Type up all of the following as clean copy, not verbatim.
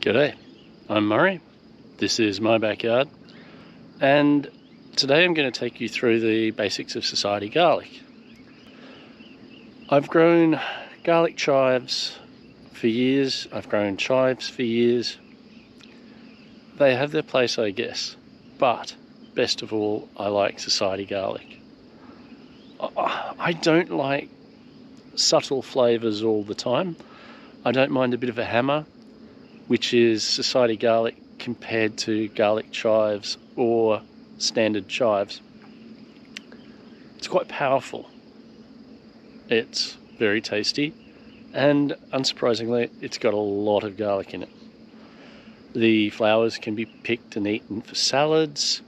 G'day, I'm Murray, this is my backyard, and today I'm going to take you through the basics of society garlic. I've grown garlic chives for years, I've grown chives for years. They have their place, I guess, but best of all, I like society garlic. I don't like subtle flavours all the time. I don't mind a bit of a hammer, which is society garlic compared to garlic chives or standard chives. It's quite powerful. It's very tasty, and unsurprisingly, it's got a lot of garlic in it. The flowers can be picked and eaten for salads.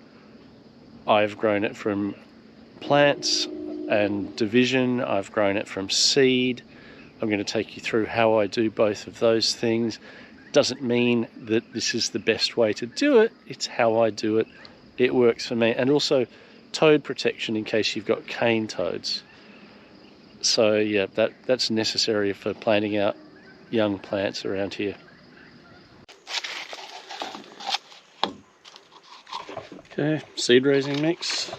I've grown it from plants and division. I've grown it from seed. I'm going to take you through how I do both of those things. Doesn't mean that this is the best way to do it, it's how I do it. It works for me. And also toad protection in case you've got cane toads. So yeah, that's necessary for planting out young plants around here. Okay, seed raising mix.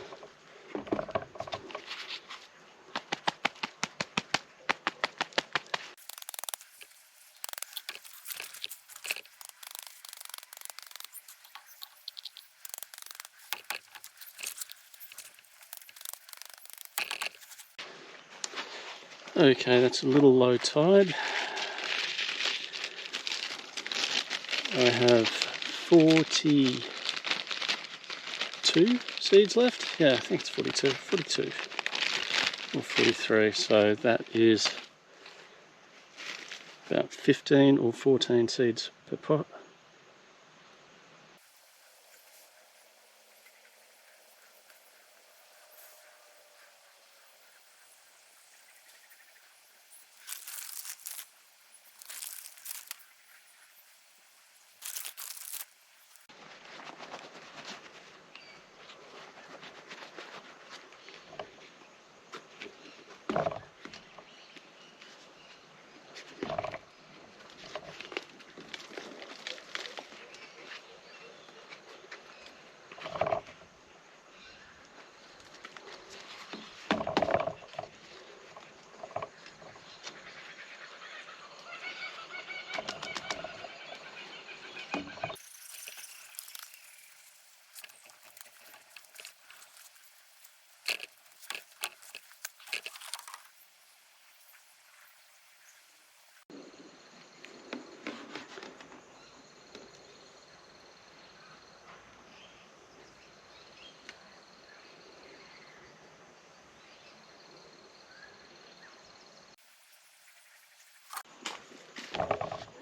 Okay, that's a little low tide. I have 42 seeds left. Yeah, I think it's 42 or 43. So that is about 15 or 14 seeds per pot.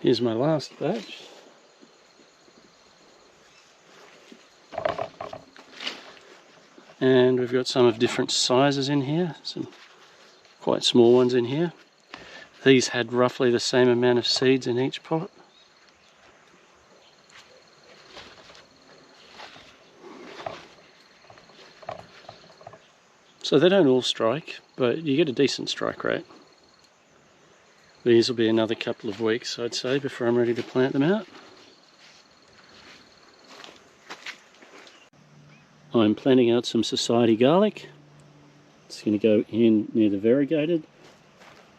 Here's my last batch. And we've got some of different sizes in here, some quite small ones in here. These had roughly the same amount of seeds in each pot. So they don't all strike, but you get a decent strike rate. These will be another couple of weeks, I'd say, before I'm ready to plant them out. I'm planting out some society garlic. It's going to go in near the variegated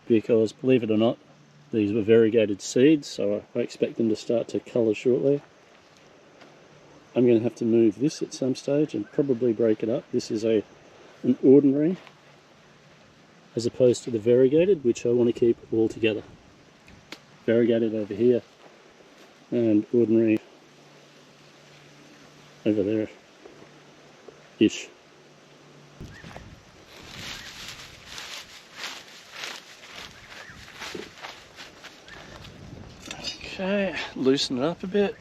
because, believe it or not, these were variegated seeds, so I expect them to start to colour shortly. I'm going to have to move this at some stage and probably break it up. This is an ordinary, as opposed to the variegated, which I want to keep all together. Variegated over here and ordinary over there ish. Okay, loosen it up a bit.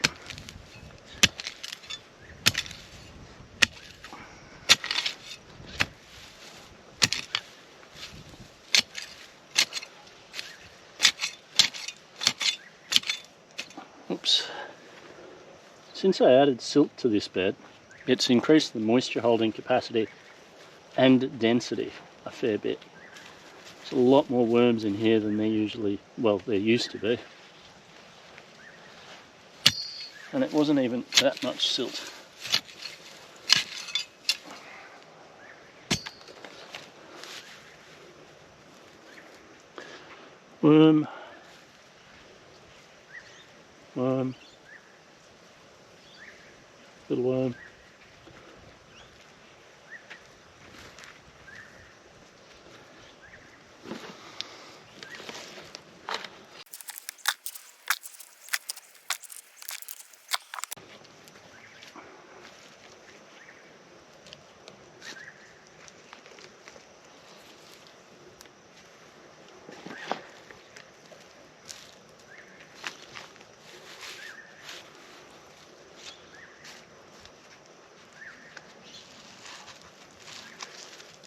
Oops. Since I added silt to this bed, it's increased the moisture holding capacity and density a fair bit. There's a lot more worms in here than there used to be. and it wasn't even that much silt. Worm, worm, little worm.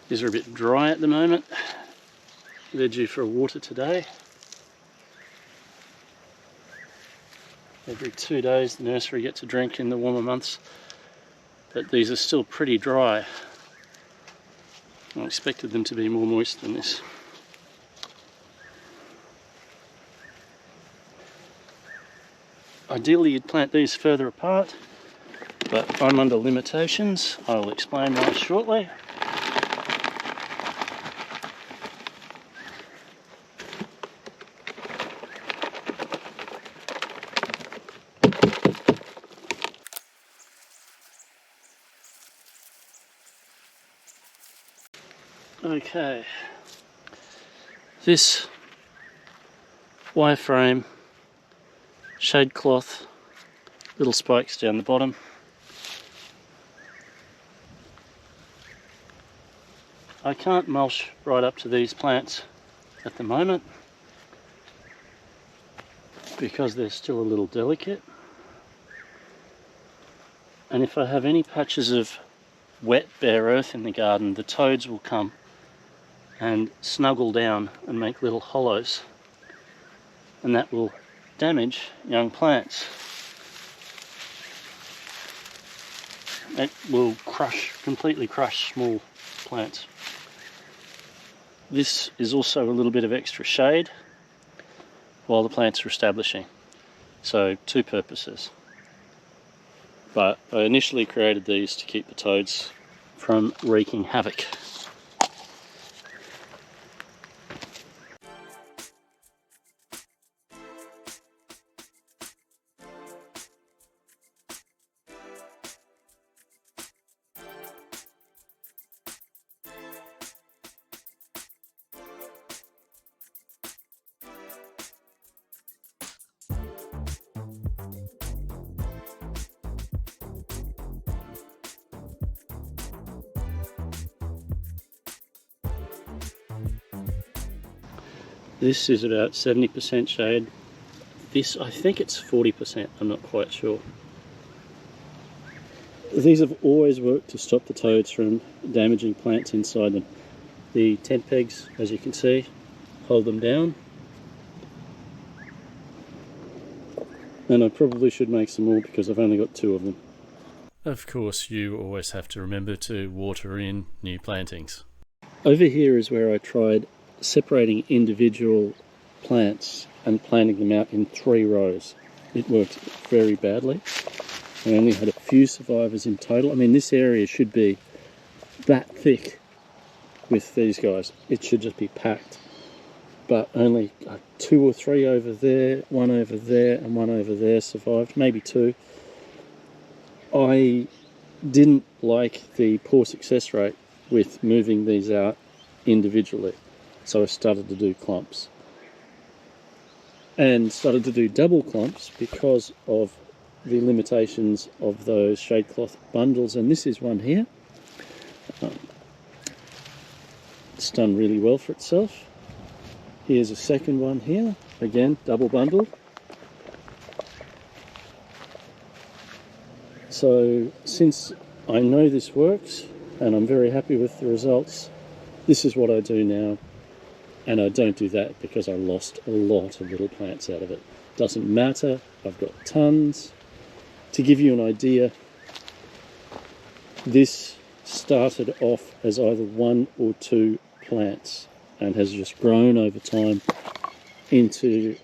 These are a bit dry at the moment. They're due for a water today. Every 2 days the nursery gets a drink in the warmer months, but these are still pretty dry. I expected them to be more moist than this. Ideally you'd plant these further apart, but I'm under limitations. I'll explain why shortly. Okay, this wireframe, shade cloth, little spikes down the bottom. I can't mulch right up to these plants at the moment because they're still a little delicate. And if I have any patches of wet bare earth in the garden, the toads will come and snuggle down and make little hollows, and that will damage young plants. It will completely crush small plants. This is also a little bit of extra shade while the plants are establishing, so two purposes. But I initially created these to keep the toads from wreaking havoc. This is about 70% shade. This, I think it's 40%, I'm not quite sure. These have always worked to stop the toads from damaging plants inside them. The tent pegs, as you can see, hold them down. And I probably should make some more because I've only got 2 of them. Of course, you always have to remember to water in new plantings. Over here is where I tried separating individual plants and planting them out in 3 rows. It worked very badly. I only had a few survivors in total. I mean, this area should be that thick with these guys. It should just be packed. But only 2 or 3 over there, 1 over there, and 1 over there survived, maybe 2. I didn't like the poor success rate with moving these out individually. So I started to do clumps. And started to do double clumps because of the limitations of those shade cloth bundles. And this is one here. It's done really well for itself. Here's a second one here. Again, double bundled. So since I know this works and I'm very happy with the results, this is what I do now. And I don't do that because I lost a lot of little plants out of it. Doesn't matter, I've got tons. To give you an idea, this started off as either 1 or 2 plants and has just grown over time into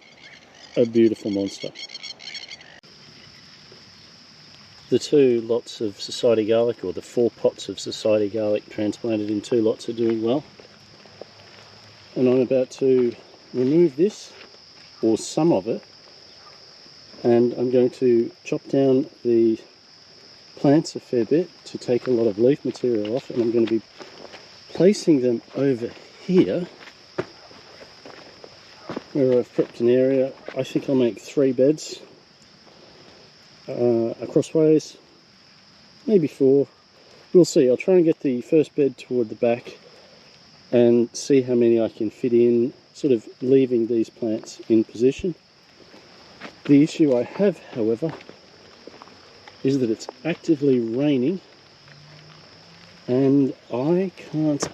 a beautiful monster. The 2 lots of society garlic, or the 4 pots of society garlic transplanted in 2 lots, are doing well. And I'm about to remove this, or some of it, and I'm going to chop down the plants a fair bit to take a lot of leaf material off, and I'm going to be placing them over here where I've prepped an area. I think I'll make 3 beds acrossways, maybe 4. We'll see. I'll try and get the first bed toward the back and see how many I can fit in, sort of leaving these plants in position. The issue I have, however, is that it's actively raining and I can't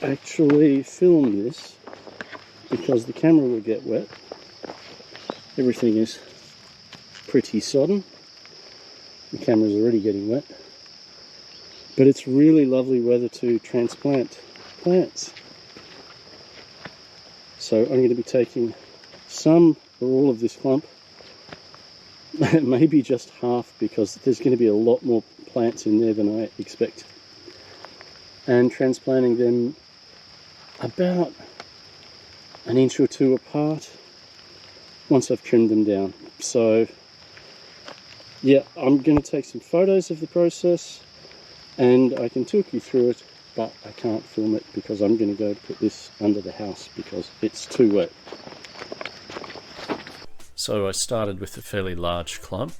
actually film this because the camera will get wet. Everything is pretty sodden. The camera's already getting wet. But it's really lovely weather to transplant plants. So I'm going to be taking some or all of this clump, maybe just half, because there's going to be a lot more plants in there than I expect, and transplanting them about 1 inch or 2 apart once I've trimmed them down. So yeah, I'm going to take some photos of the process and I can talk you through it, but I can't film it because I'm going to go put this under the house because it's too wet. So I started with a fairly large clump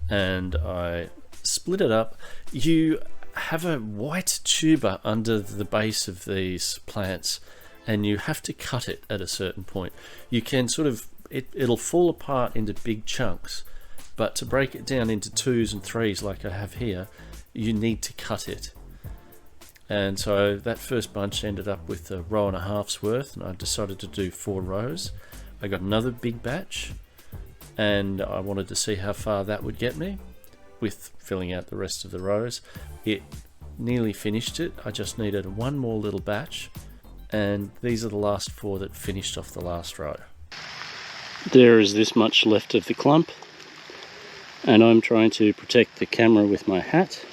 and I split it up. You have a white tuber under the base of these plants and you have to cut it at a certain point. You can sort of, it'll fall apart into big chunks, but to break it down into 2s and 3s like I have here, you need to cut it. And so that first bunch ended up with 1.5 rows worth, and I decided to do 4 rows. I got another big batch and I wanted to see how far that would get me with filling out the rest of the rows. It nearly finished it. I just needed 1 more little batch, and these are the last 4 that finished off the last row. There is this much left of the clump, and I'm trying to protect the camera with my hat.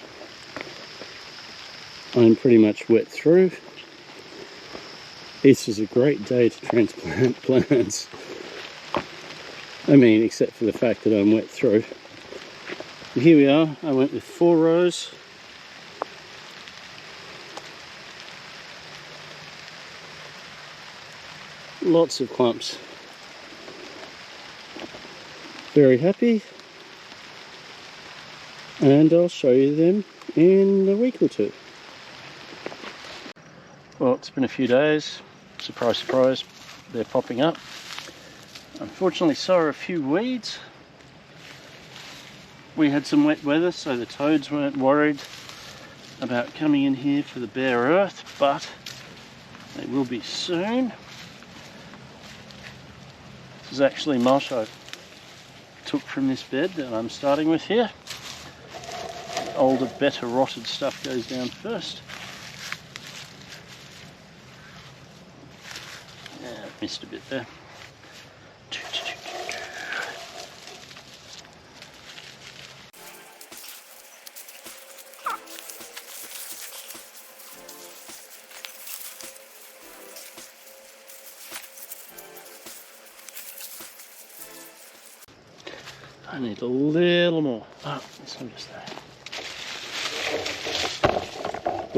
I'm pretty much wet through. This is a great day to transplant plants. I mean, except for the fact that I'm wet through. Here we are. I went with 4 rows. Lots of clumps. Very happy. And I'll show you them in a week or 2. Well, it's been a few days. Surprise, surprise, they're popping up. Unfortunately, so are a few weeds. We had some wet weather, so the toads weren't worried about coming in here for the bare earth, but they will be soon. This is actually mulch I took from this bed that I'm starting with here. The older, better rotted stuff goes down first. Yeah, missed a bit there. I need a little more. Oh, this one just there.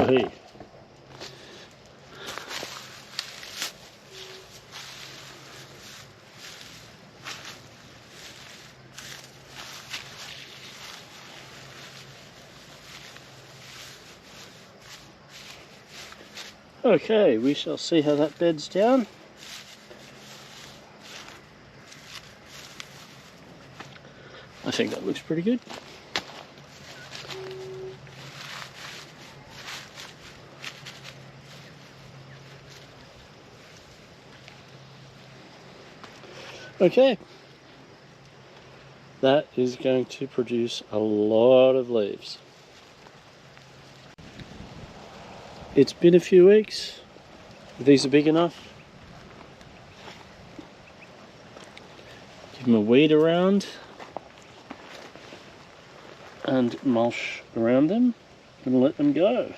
Wahey. Okay, we shall see how that beds down. I think that looks pretty good. Okay, that is going to produce a lot of leaves. It's been a few weeks. These are big enough. Give them a weed around. and mulch around them and let them go.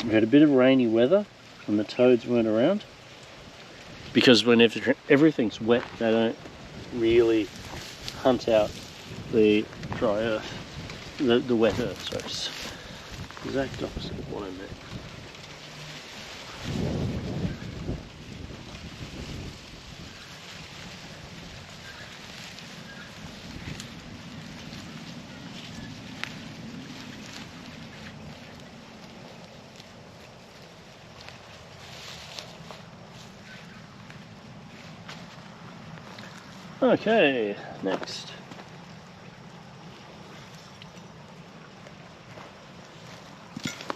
We had a bit of rainy weather and the toads weren't around, because whenever everything's wet they don't really hunt out the dry earth, the wet earth, so it's the exact opposite of what I meant. Okay, next.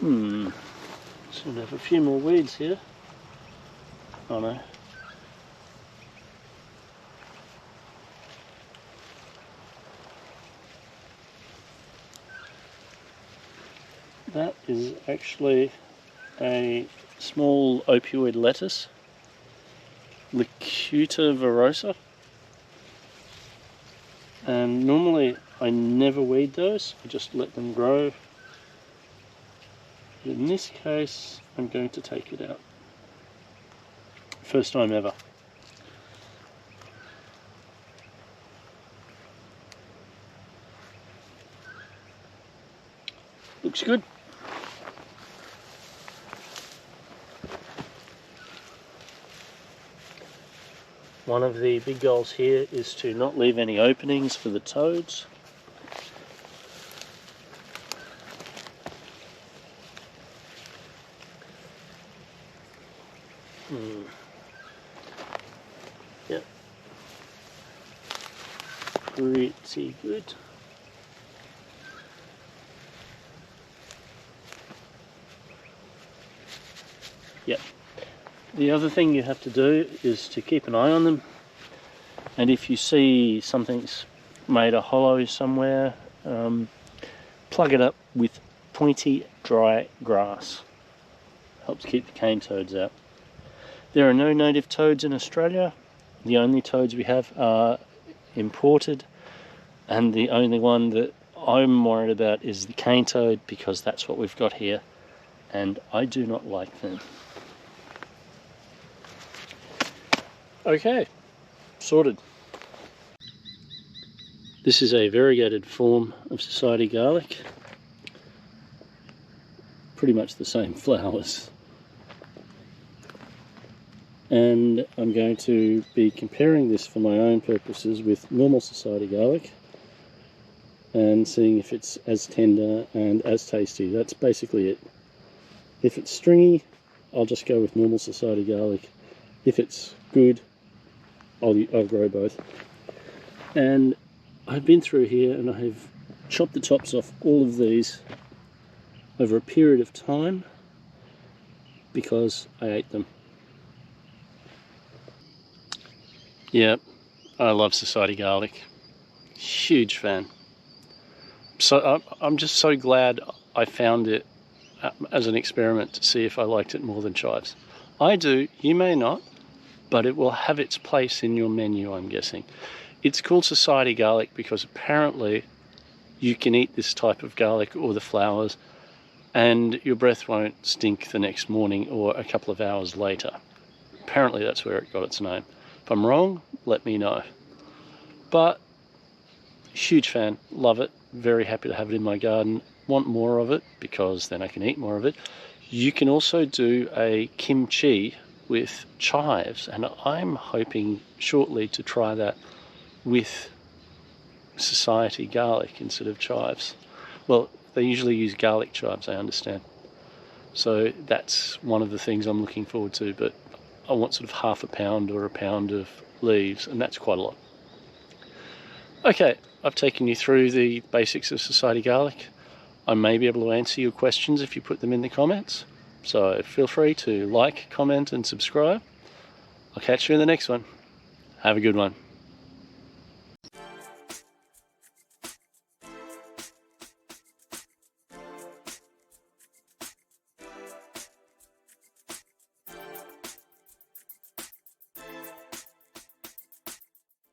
Soon have a few more weeds here. Oh no. That is actually a small opioid lettuce, Licuta virosa. And normally I never weed those, I just let them grow. But in this case, I'm going to take it out. First time ever. Looks good. One of the big goals here is to not leave any openings for the toads. Yep. Pretty good. Yep. The other thing you have to do is to keep an eye on them, and if you see something's made a hollow somewhere, plug it up with pointy dry grass. Helps keep the cane toads out. There are no native toads in Australia. The only toads we have are imported, and the only one that I'm worried about is the cane toad, because that's what we've got here and I do not like them. Okay, sorted. This is a variegated form of society garlic. Pretty much the same flowers. And I'm going to be comparing this for my own purposes with normal society garlic and seeing if it's as tender and as tasty. That's basically it. If it's stringy, I'll just go with normal society garlic. If it's good, I'll grow both. And I've been through here and I have chopped the tops off all of these over a period of time because I ate them. Yeah, I love society garlic. Huge fan. So I'm just so glad I found it as an experiment to see if I liked it more than chives. I do, you may not, but it will have its place in your menu, I'm guessing. It's called society garlic because apparently you can eat this type of garlic or the flowers and your breath won't stink the next morning or a couple of hours later. Apparently that's where it got its name. If I'm wrong, let me know. But huge fan, love it, very happy to have it in my garden. Want more of it because then I can eat more of it. You can also do a kimchi with chives, and I'm hoping shortly to try that with society garlic instead of chives. Well, they usually use garlic chives, I understand. So that's one of the things I'm looking forward to, but I want sort of half a pound or a pound of leaves, and that's quite a lot. Okay, I've taken you through the basics of society garlic. I may be able to answer your questions if you put them in the comments. So feel free to like, comment and subscribe. I'll catch you in the next one. Have a good one.